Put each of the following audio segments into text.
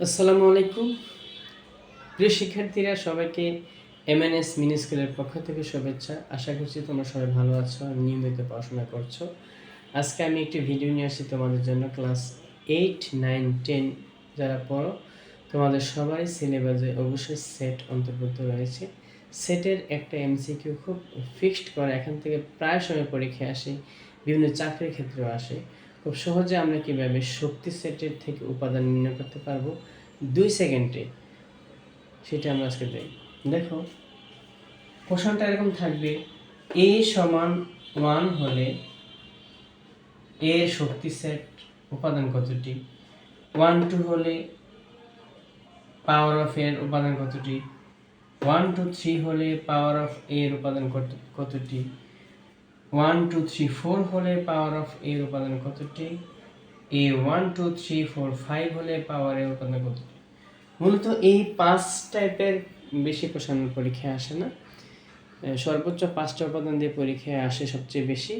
আসসালামু আলাইকুম। প্রিয় শিক্ষার্থীরা, সবাইকে এমএনএস মিনি স্কুলের পক্ষ থেকে শুভেচ্ছা। আশা করছি তোমরা সবাই ভালো আছো আর নিয়মিত পড়াশোনা করছো। আজকে আমি একটি ভিডিও নিয়ে আসছি তোমাদের জন্য। ক্লাস 8, 9, 10 যারা পড়ো, তোমাদের সবাই সিলেবাসে অবশ্যই সেট অন্তর্ভুক্ত রয়েছে। সেটের একটা এমসিকিউ খুব ফিক্সড করে, এখান থেকে প্রায় সময় পরীক্ষায় আসে, বিভিন্ন চাকরির ক্ষেত্রেও আসে। খুব সহজে আমরা কীভাবে শক্তি সেটের থেকে উপাদান নির্ণয় করতে পারবো 2 সেকেন্ডে, সেটা আমরা আজকে দেখো। কোশ্চেনটা এরকম থাকবে: a সমান 1 হলে a এর শক্তি সেট উপাদান কতটি? 1 2 হলে পাওয়ার অফ এর উপাদান কতটি? 1 2 3 হলে পাওয়ার অফ a এর উপাদান কতটি? 1 2 3 4 হলে পাওয়ার অফ a এর উপাদান কতটি? a 1 2 3 4 5 হলে পাওয়ার এর উপাদান কতটি? মূলত এই 5 টাইপের বেশি কোশ্চেন পরীক্ষায় আসে না, সর্বোচ্চ 5টা উপাদান দিয়ে পরীক্ষায় আসে সবচেয়ে বেশি।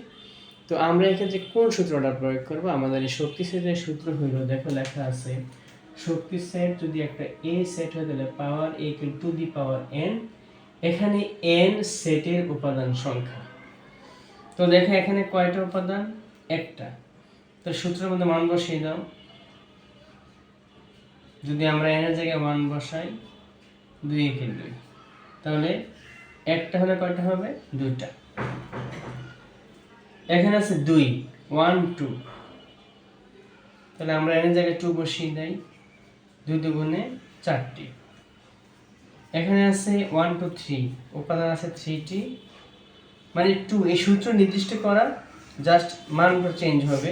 তো আমরা এক্ষেত্রে কোন সূত্রটা প্রয়োগ করব? আমাদের এই শক্তি সেটের সূত্র হলো, দেখো লেখা আছে, শক্তি সেট যদি একটা এ সেট হয় তাহলে পাওয়ার a to the power n, এখানে n সেটের উপাদান সংখ্যা। তো দেখো এখানে কয়টা উপাদান? একটা। তো সূত্রের মধ্যে মান বসিয়ে দাও। যদি আমরা n এর জায়গায় 1 বসাই, 2 একে 2, তাহলে একটা হলে কয়টা হবে? দুইটা। এখানে আছে 2, 1 2, তাহলে আমরা n এর জায়গায় 2 বসিয়ে দেই, 2 দুগুণে 4টি। এখানে আছে 1 2 3, উপাদান আছে 3টি, মানে 2। এই সূত্র নির্দিষ্ট করা, জাস্ট মানগুলো চেঞ্জ হবে।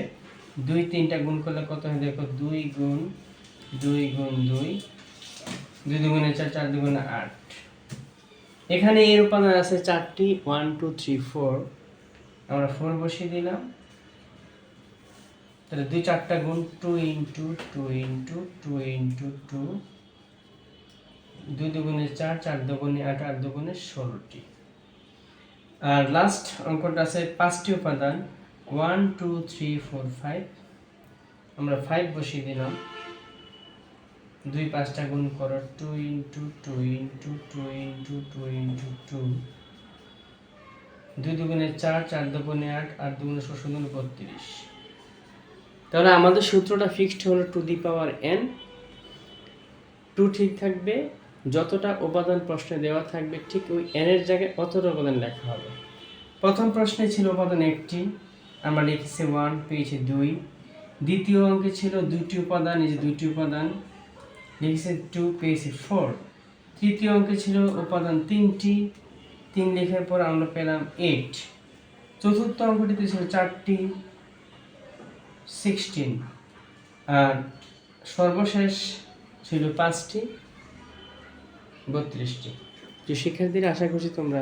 2 3টা গুণ করলে কত হয় দেখো, 2 গুণ 2 গুণ 2, 2 দুগুণে 4, 4 দুগুণে 8। এখানে এর উপাদান আছে 4টি, 1 2 3 4, আমরা 4 বসিয়ে দিলাম। তাহলে 2 4টা গুণ 2 ইনটু 2 ইনটু 2 ইনটু 2, 2 দুগুণে 4, 4 দুগুণে 8, 8 দুগুণে 16টি। আর লাস্ট অঙ্কটা আছে 5টি উপাদান, 1 2 3 4 5, আমরা 5 বসিয়ে দিলাম। 2 5টা গুণ করো, 2 ইনটু 2 ইনটু 2 ইনটু 2 ইনটু 2, 2 দুগুণে 4, 4 দুগুণে 8, 8 দুগুণে 16, 32। তাহলে আমাদের সূত্রটা ফিক্সড হলো টু দি পাওয়ার n। 2 ঠিক থাকবে, যতটা উপাদান প্রশ্নে দেওয়া থাকবে ঠিক ওই n এর জায়গায় অতটা উপাদান লেখা হবে। প্রথম প্রশ্নে ছিল উপাদান 1টি, আমরা লিখেছি 1, পেয়েছি 2। দ্বিতীয় অঙ্কে ছিল 2টি উপাদান, এই যে 2টি উপাদান, লিখেছি 2, পেয়েছি 4। তৃতীয় অঙ্কে ছিল উপাদান 3টি, 3 লেখার পর আমরা পেলাম 8। চতুর্থ অঙ্কটিতে ছিল 4টি, 16। আর সর্বশেষ ছিল 5টি, 32টি। যে শিক্ষার্থীরা, আশা করছি তোমরা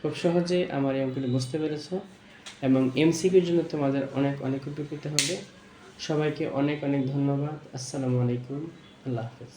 খুব সহজে আমার এই অঙ্কটি বুঝতে পেরেছো এবং এমসিকিউর জন্য তোমাদের অনেক অনেক উপকৃত হবে। সবাইকে অনেক অনেক ধন্যবাদ। আসসালামু আলাইকুম, আল্লাহ হাফেজ।